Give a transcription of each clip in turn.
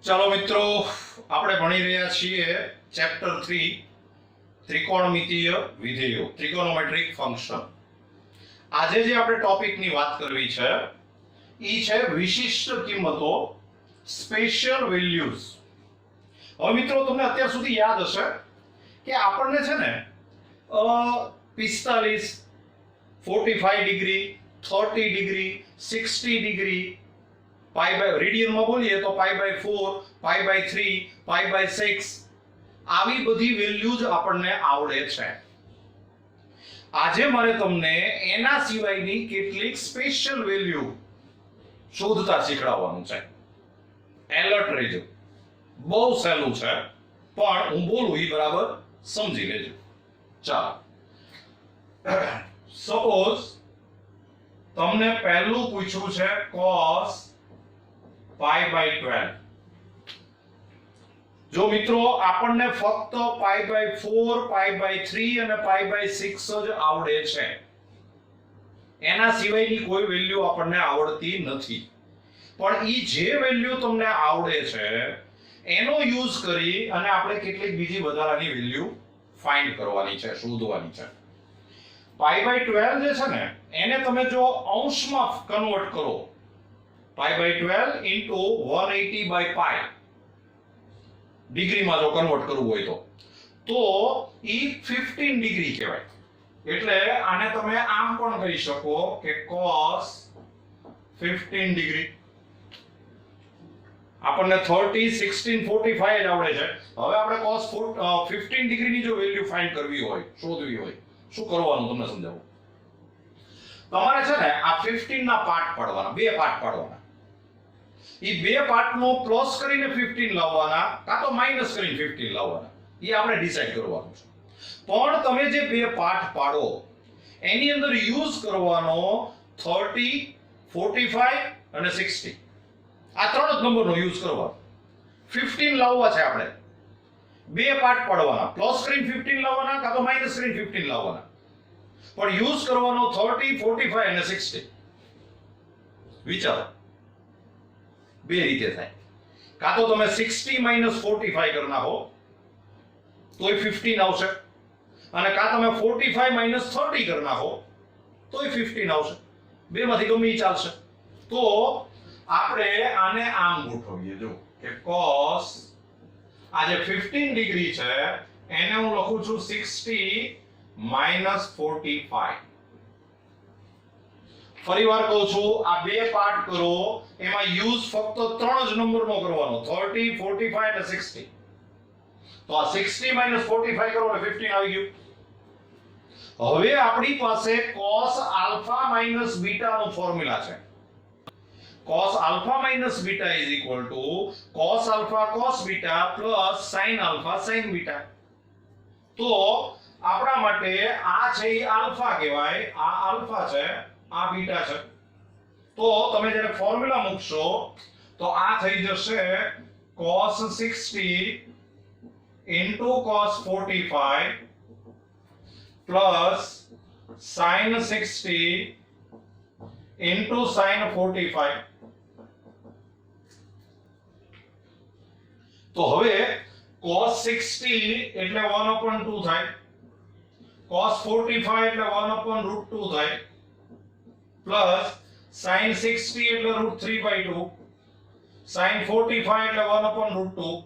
ચાલો મિત્રો, આપણે ભણી રહ્યા છીએ ચેપ્ટર 3 ત્રિકોણમિતીય વિધેયો, ટ્રિગોનોમેટ્રિક ફંક્શન. આજે જે આપણે ટોપિકની વાત કરવી છે એ છે વિશિષ્ટ કિંમતો, સ્પેશિયલ વેલ્યુઝ. હવે મિત્રો, તમને અત્યાર સુધી યાદ હશે કે આપણને છે ને 45, 45 degree, 30 degree, 60 degree, pi by રેડિયનમાં બોલીએ તો pi by 4, pi by 3, pi by 6 આવી બધી વેલ્યુઝ આપણને આવડે છે. આજે મારે તમને એના સિવાયની કેટલીક સ્પેશિયલ વેલ્યુ શોધતા શીખડાવવાનું છે. એલર્ટ રહેજો, બહુ સહેલું છે, પણ હું બોલું એ બરાબર સમજી લેજો. ચાલો, સપોઝ તમને પહેલું પૂછ્યું છે cos પાઈ બાય 12. જો મિત્રો આપણને ફક્ત પાઈ બાય 4, પાઈ બાય 3 અને પાઈ બાય 6 જ આવડે છે, એના સિવાયની કોઈ વેલ્યુ આપણને આવડતી નથી. પણ ઈ જે વેલ્યુ તમને આવડે છે એનો યુઝ કરી અને આપણે કેટલીક બીજી વધારાની વેલ્યુ ફાઇન્ડ કરવાની છે, શોધવાની છે. પાઈ બાય 12 જે છે ને એને તમે જો અંશમાં કન્વર્ટ કરો, પાઈ બાય 12 into 180 by પાઈ ડિગ્રીમાં જો કન્વર્ટ કરવું હોય તો ઈ 15 ડિગ્રી કહેવાય. એટલે આને તમે આમ પણ કહી શકો કે cos 15 ડિગ્રી. આપણને 30, 16, 45 જ આવડે છે. હવે આપણે cos 15 ડિગ્રીની જો વેલ્યુ ફાઇન્ડ કરવી હોય, શોધવી હોય, શું કરવાનું તમને સમજાવું. તમારે છે ને આ 15 ના પાર્ટ પાડવાના, બે પાર્ટ પાડવાના. એ બે પાર્ટનો પ્લસ કરીને 15 લાવવાના કાં તો માઈનસ કરીને 15 લાવવાના, એ આપણે ડિસાઈડ કરવાનું છે. પણ તમે જે બે પાર્ટ પાડો એની અંદર યુઝ કરવાનો 30, 45 અને 60. આ ત્રણ જ નંબરનો યુઝ કરવાનો. 15 લાવવા છે આપણે, બે પાર્ટ પાડવાના, પ્લસ કરીને 15 લાવવાના કાં તો માઈનસ કરીને 15 લાવવાના. પણ યુઝ કરવાનો 30, 45 અને 60. વિચારો, બે રીતે થાય. કાં તો તમે 60 minus 45 કરી નાખો તોય 15 આવશે, અને કાં તમે 45 minus 30 કરી નાખો તોય 15 આવશે. બેમાંથી ગમે ઈ ચાલશે. તો આપણે આને આમ ગોઠવીએ, જો કે cos આ જે 15 ડિગ્રી છે એને હું લખું છું 60 minus 45. ફરીવાર કહું છું, આ બે પાર્ટ કરો, એમાં યુઝ ફક્ત ત્રણ જ નંબરનો કરવાનો, 30, 45 અને 60. તો આ 60 minus 45 કરો એટલે 15 આવી ગયું. હવે આપણી પાસે cos alpha minus beta નો ફોર્મ્યુલા છે. cos alpha minus beta is equal to cos alpha cos beta plus sin alpha sin beta. તો આપણા માટે આ છે એ આલ્ફા કહેવાય, આ આલ્ફા છે, આ બીટા છે. તો તમે જ્યારે ફોર્મ્યુલા મૂકશો તો આ થઈ જશે cos 60 into cos 45 plus sin 60 into sin 45. તો હવે cos 60 એટલે 1/2 થાય, cos 45 એટલે 1/√2 થાય, પ્લસ sin 60 એટલે √3/2, sin 45 એટલે 1/√2.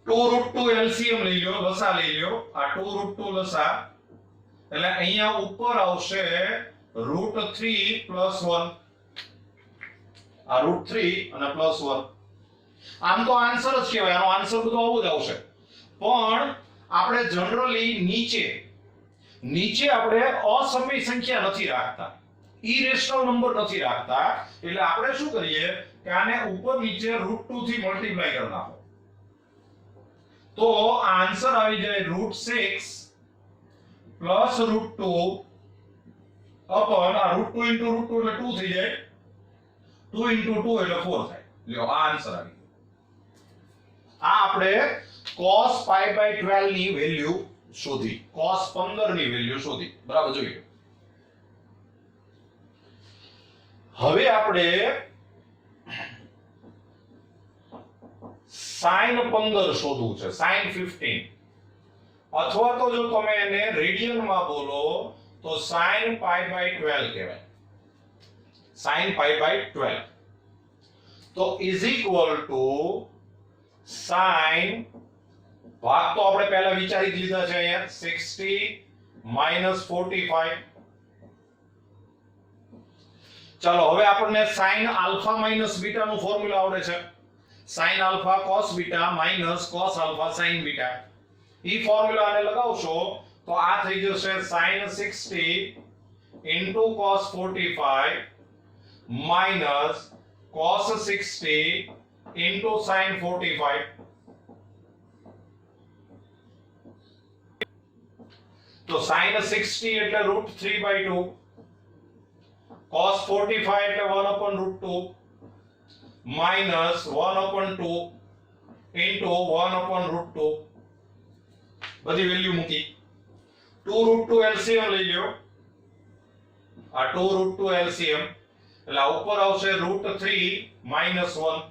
2√2 LCM લઈ લો, લસા લઈ લો. આ 2√2 લસા એટલે અહીંયા ઉપર આવશે √3 + 1. આ √3 અને +1. આમ તો આન્સર જ કહેવાય, આનો આન્સર બધો આવો જ આવશે. પણ આપણે જનરલી નીચે આપણે અસમય સંખ્યા નથી રાખતા, ઇરેશનલ નંબર નથી રાખતા. એટલે આપણે શું કરીએ કે આને ઉપર નીચે √2 થી મલ્ટીપ્લાય કરી નાખો તો આન્સર આવી જાય √6 પ્લસ √2 અપોન આ √2 into √2 એટલે 2 થઈ જાય, 2 into 2 એટલે 4 થાય. લ્યો, આ આન્સર આવી ગયો. આ આપણે cos પાઈ બાય 12 ની વેલ્યુ શોધી, cos 15 ની વેલ્યુ શોધી. બરાબર, જોઈ લો. હવે આપણે sin 15 શોધવું છે, sin 15, અથવા તો જો તમે એને રેડિયનમાં બોલો તો sin pi by 12 કહેવાય, sin pi by 12. તો is equal to sin, ભાગ તો આપણે પહેલા વિચારી જ લીધા છે અહીંયા, 60 minus 45. ચાલો હવે આપણને sin alpha minus beta નું ફોર્મ્યુલા આવડે છે, sin alpha cos beta minus cos alpha sin beta. ઈ ફોર્મ્યુલા આને લગાવશો તો આ થઈ જશે sin 60 into cos 45 minus cos 60 into sin 45. તો sin 60 એટલે √3/2, cos 45 એટલે 1/√2 minus 1/2 into 1/√2. બધી વેલ્યુ મૂકી, 2√2 LCM લઈ લ્યો, આ 2√2 LCM એટલે ઉપર આવશે √3 minus 1.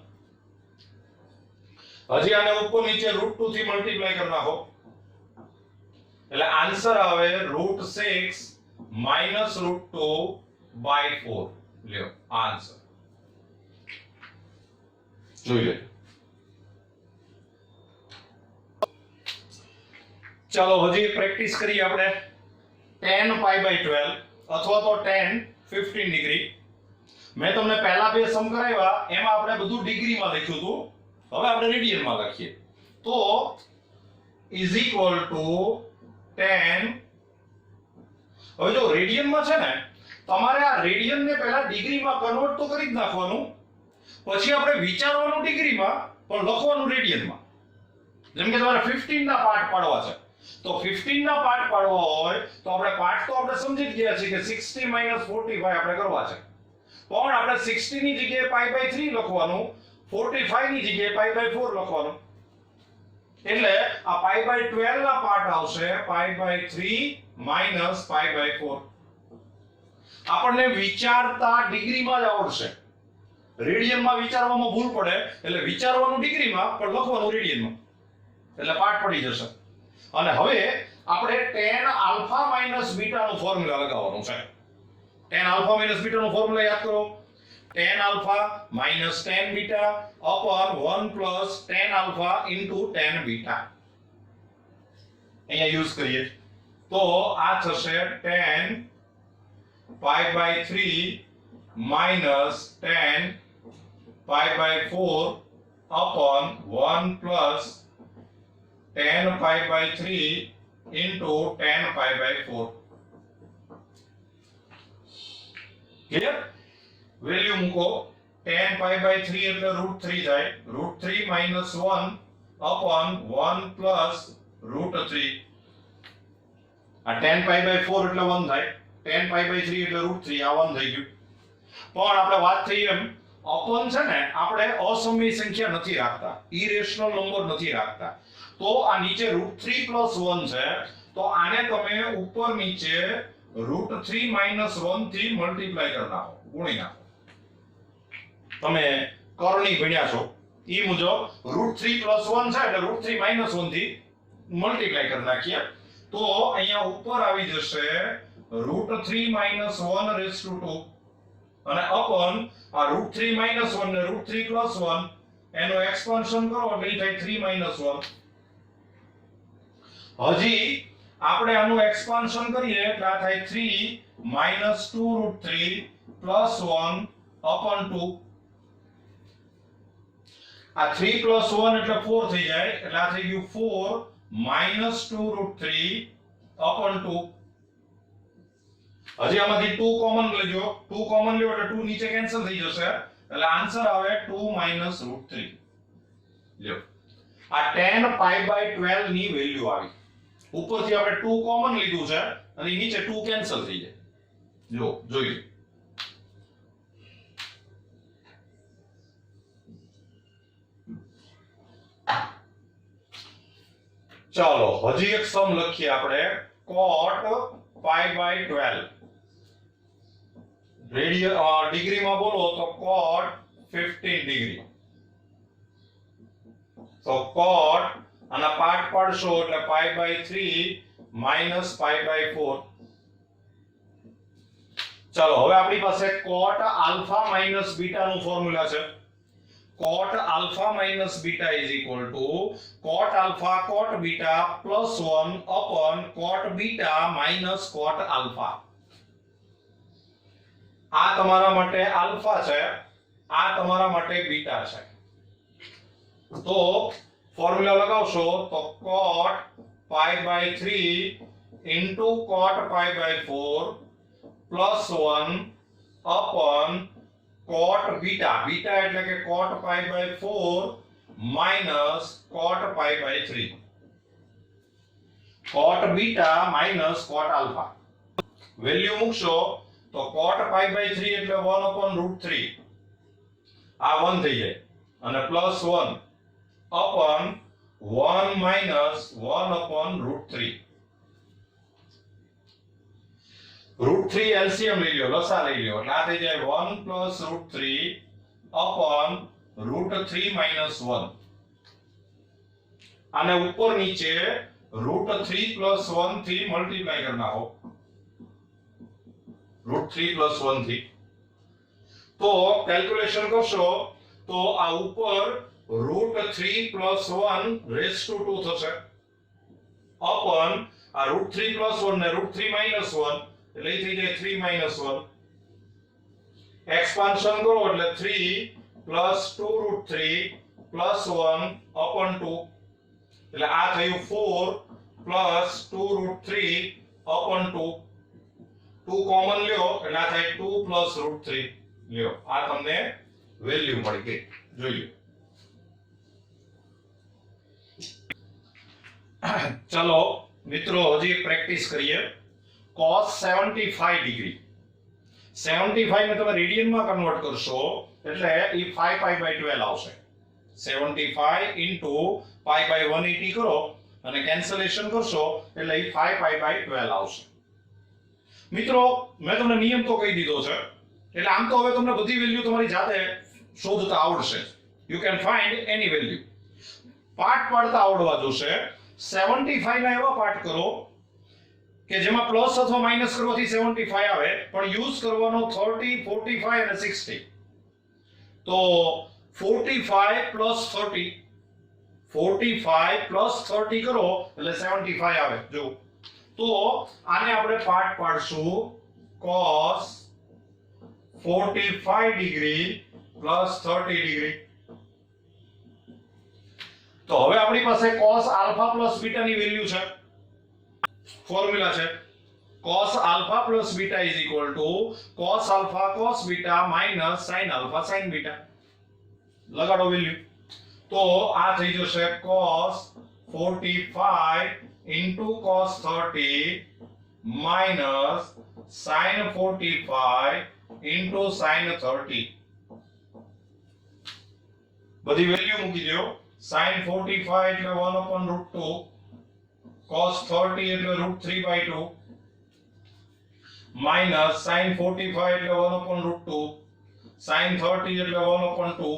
હજી આને ઉપર નીચે √2 થી મલ્ટીપ્લાય કરી નાખો એટલે આન્સર આવે √6 minus √2/4. લ્યો આન્સર જોઈ લે. ચાલો હજી પ્રેક્ટિસ કરીએ આપણે, tan pi by 12 અથવા તો tan 15 ડિગ્રી. મેં તમને પહેલા બે સમ કરાવ્યા એમાં આપણે બધું ડિગ્રીમાં લખ્યું હતું, હવે આપણે રેડિયનમાં લખીએ. તો is equal to tan, હવે જો રેડિયનમાં છે ને તમારે આ રેડિયનને પહેલા ડિગ્રીમાં કન્વર્ટ તો કરી જ નાખવાનું, પછી આપણે વિચારવાનું ડિગ્રીમાં પણ લખવાનું રેડિયનમાં. જેમ કે તમારે 15 ના પાર્ટ પાડવા છે તો 15 ના પાર્ટ પાડવા હોય તો આપણે પાર્ટ તો આપણે સમજી જ ગયા છે કે 60 45 આપણે કરવા છે, પણ આપણે 60 ની જગ્યાએ pi by 3 લખવાનું, 45 ની જગ્યાએ pi by 4 લખવાનું. એટલે આ pi by 12 ના પાર્ટ આવશે pi by 3 minus pi by 4. આપણને વિચારતા ડિગ્રીમાં જ આવડશે, રેડિયનમાં વિચારવામાં ભૂલ પડે એટલે વિચારવાનું ડિગ્રીમાં પણ લખવાનું રેડિયનમાં, એટલે પાર્ટ પડી જશે. અને હવે આપણે tan alpha minus beta નું ફોર્મ્યુલા લગાવવાનું છે. tan alpha minus beta નું ફોર્મ્યુલા યાદ કરો, tan alpha minus tan beta upon 1 plus tan alpha into tan beta. અહીંયા યુઝ કરીએ તો આ થશે tan pi by 3 minus tan pi by 4 upon 1 plus tan pi by 3 into tan pi by 4. Clear? Value મૂકો, tan pi by 3 એટલે √3 થાય, √3 minus 1 upon 1 plus √3. આ tan pi by 4 એટલે 1 થાય, tan pi by 3 એટલે √3, આ 1 થઈ ગયું. પણ આપણે વાત થઈ એમ અપન છે ને આપણે અસમય સંખ્યા નથી રાખતા, ઇરેશનલ નંબર નથી રાખતા, તો આ નીચે √3 plus 1 છે તો આને તમે ઉપર નીચે √3 minus 1 થી મલ્ટીપ્લાય કરી નાખો, ગુણી નાખો. તમે કરણી ભણ્યા છો ઈ મુજબ √3 plus 1 છે એટલે √3 minus 1 થી મલ્ટીપ્લાય કરી નાખીએ તો અહીંયા ઉપર આવી જશે √3 minus 1 raised to 2 અને અપન આ √3 minus 1 ને √3 plus 1 એનો એક્સપાન્શન કરો એટલે ઈ થાય 3 minus 1. હજી આપણે આનું એક્સપાન્શન કરીએ એટલે આ થાય 3 minus 2 √3 plus 1 upon 2. આ 3 plus 1 એટલે 4 થઈ જાય એટલે આ થઈ ગયું 4 minus 2 √3 upon 2. હજી આમાંથી 2 કોમન લેજો, 2 કોમન લ્યો એટલે 2 નીચે કેન્સલ થઈ જશે એટલે આન્સર આવે 2 minus √3. લ્યો આ tan pi by 12 ની વેલ્યુ આવી, ઉપરથી આપણે 2 કોમન લીધું છે અને નીચે 2 કેન્સલ થઈ જાય. જો જોઈ લો, ચાલો હજી એક સમ લખીએ આપણે, cot pi by 12 ડિગ્રીમાં બોલો તો cot 15 ડિગ્રી. તો cot અને પાર્ટ પાડશો એટલે π/3 માઈનસ π/4. ચલો હવે આપણી પાસે cot આલ્ફા માઈનસ બીટા નું ફોર્મ્યુલા છે. cot alpha minus beta is equal to cot alpha cot beta plus 1 upon cot beta minus cot alpha. આ તમારા માટે આલ્ફા છે, આ તમારા માટે બીટા છે. તો ફોર્મ્યુલા લગાવશો તો cot π/3 into cot π/4 plus 1 upon cot beta, beta એટલે કે cot π/4 minus cot π/3, cot beta minus cot alpha. Value મૂકશો તો cot π/3 એટલે 1/√3, આ 1 થઈ જાય, અને પ્લસ 1 upon 1 minus 1/√3. √3 એલસીએમ લઈ લો, લસા લઈ લો, એટલે આ થઈ જાય 1 plus √3 upon √3 minus 1. આને ઉપર નીચે √3 plus 1 થી મલ્ટીપ્લાય કરી નાખો, √3 plus 1 થી. તો કેલ્ક્યુલેશન કરશો તો આ ઉપર √3 plus 1 raised to 2 થશે, upon આ √3 plus 1 ને √3 minus 1 એટલે થઈ જાય 3 minus 1. એક્સપાન્શન કરો એટલે 3 plus 2√3 plus 1 upon 2, એટલે આ થયું 4 plus 2√3 upon 2. 2 કોમન લ્યો એટલે આ થાય 2 plus √3 લ્યો. આ તમને વેલ્યુ મળી ગઈ, જોઈ લો. ચલો મિત્રો હજી એક પ્રેક્ટિસ કરીએ. cos 75 ડિગ્રી, 75 ને તમે રેડિયનમાં કન્વર્ટ કરશો એટલે એ 5π/12 આવશે. 75 into π/180 કરો અને કેન્સલેશન કરશો એટલે એ 5π/12 આવશે. મિત્રો મેં તમને નિયમ તો કહી દીધો છે, એટલે આમ તો હવે તમને બધી વેલ્યુ તમારી જાતે શોધતા આવડશે. You can find any value. Part પાડતા આવડવા જોશે. 75 ના એવા પાર્ટ કરો કે જેમાં પ્લસ અથવા માઈનસ કરવાથી 75 આવે, પણ યુઝ કરવાનો 30, 45 અને 60. તો 45 plus 30, 45 plus 30 કરો એટલે 75 આવે. જો તો આને આપણે પાર્ટ પાડશું cos 45 ડિગ્રી plus 30 ડિગ્રી. તો હવે આપણી પાસે cos આલ્ફા પ્લસ બીટા ની વેલ્યુ છે. ફોર્મ્યુલા છે cos alpha plus beta is equal to cos alpha cos beta minus sin alpha sin beta. લગાડો વેલ્યુ તો આ થઈ જશે cos 45 into cos 30 minus sin 45 into sin 30. બધી વેલ્યુ મૂકી દો. sin 45 એટલે 1/√2, cos 30 એટલે √3/2 minus sin 45 એટલે 1/√2, sin 30 એટલે 1/2.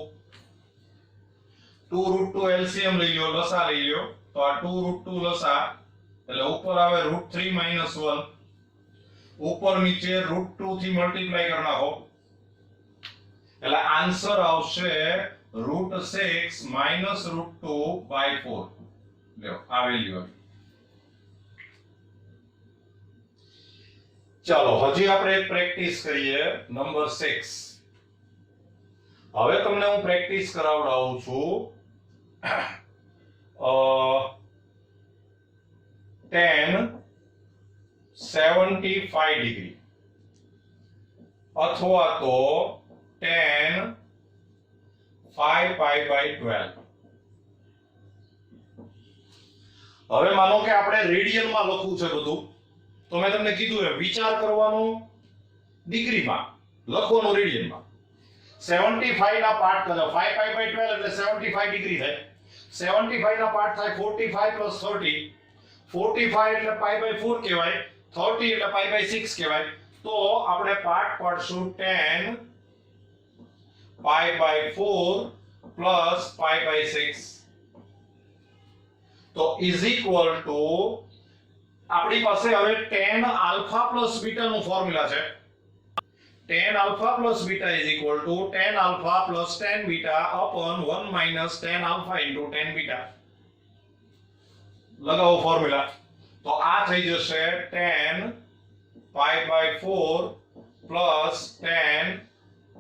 2√2 એલસીએમ લઈ લો, લસા લઈ લો, તો આ 2√2 લસા એટલે ઉપર આવે √3 minus 1, ઉપર નીચે √2 થી મલ્ટીપ્લાય કરી નાખો એટલે આન્સર આવશે √6 minus √2/4. લ્યો આ વેલ્યુ આવી. ચાલો હજી આપણે એક પ્રેક્ટિસ કરીએ, નંબર 6. હવે તમને હું પ્રેક્ટિસ કરાવડાવું છું tan 75 ડિગ્રી અથવા તો tan 5π/12. હવે માનો કે આપણે રેડિયનમાં લખવું છે બધું, તો મેં તમને કીધું એમ વિચાર કરવાનો ડિગ્રીમાં, લખવાનું રેડિયનમાં. 75 ના પાર્ટ કરો, 5π/12 એટલે 75 ડિગ્રી થાય. 75 ના પાર્ટ થાય 45 plus 30. 45 એટલે π/4 કહેવાય, 30 એટલે π/6 કહેવાય. તો આપણે પાર્ટ પાડશું tan π/4 plus π/6. તો ઇઝ ઇક્વલ ટુ આપણી પાસે હવે tan આલ્ફા પ્લસ બીટા નું ફોર્મ્યુલા છે. tan alpha plus beta is equal to tan alpha plus tan beta upon 1 minus tan alpha into tan beta. લગાવો ફોર્મ્યુલા. તો આ થઈ જશે tan pi by 4 plus tan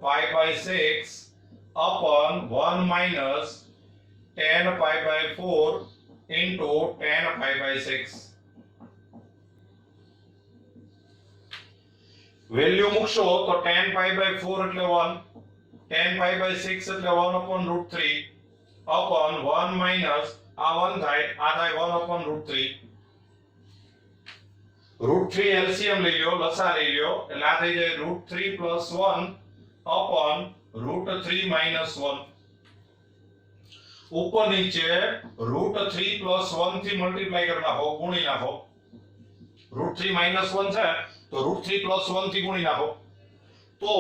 pi by 6 upon 1 minus tan pi by 4 into tan pi by 6. Value મૂકશો તો tan pi by 4 એટલે 1, tan pi by 6 એટલે 1 upon root 3 upon 1 minus આ 1 થાય, આ થાય 1 upon root 3. root 3 LCM લઈ લ્યો, લસા લઈ લ્યો, એટલે આ થઈ જાય root 3 plus 1 upon root 3 minus 1. ઉપર નીચે root 3 plus 1 થી મલ્ટીપ્લાય કરી નાખો, ગુણી નાખો. root 3 minus 1 છે તો root 3 plus 1 થી ગુણી નાખો. તો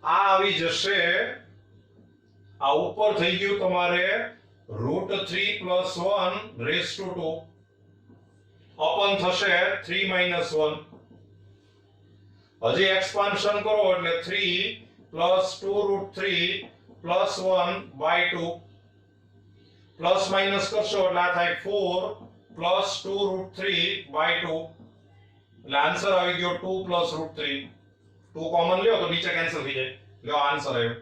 આ આવી જશે, આ ઉપર થઈ ગયું તમારે root 3 plus 1 raised to 2 upon થશે 3 minus 1. હજી એક્સપાન્શન કરો એટલે 3 plus 2 root 3 plus 1 by 2 plus minus કરશો એટલે આ થાય 4 plus 2 root 3 by 2. એટલે આન્સર આવી ગયો 2 plus root 3. 2 કોમન લ્યો તો નીચે કેન્સલ થઈ જાય. લ્યો આન્સર આવ્યો.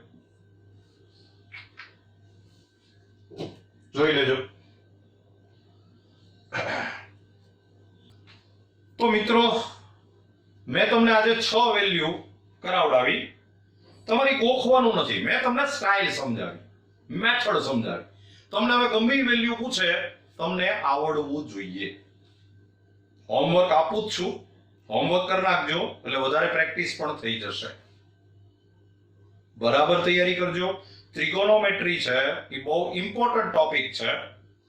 જોઈ લેજો. તો મિત્રો મેં તમને આજે 6 વેલ્યુ કરાવડાવી. તમારી ગોખવાનું નથી, મેં તમને સ્ટાઇલ સમજાવી, મેથડ સમજાવી. તમને હવે ગમે વેલ્યુ પૂછે તમને આવડવું જોઈએ. હોમવર્ક આપું જ છું, હોમવર્ક કરી નાખજો એટલે વધારે પ્રેક્ટિસ પણ થઈ જશે. બરાબર તૈયારી કરજો. ત્રિકોનોમેટ્રી છે એ બહુ ઇમ્પોર્ટન્ટ ટોપિક છે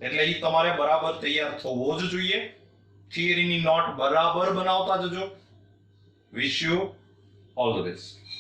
એટલે એ તમારે બરાબર તૈયાર થવો જ જોઈએ. થિયરીની નોટ બરાબર બનાવતા જજો. Wish you all the best.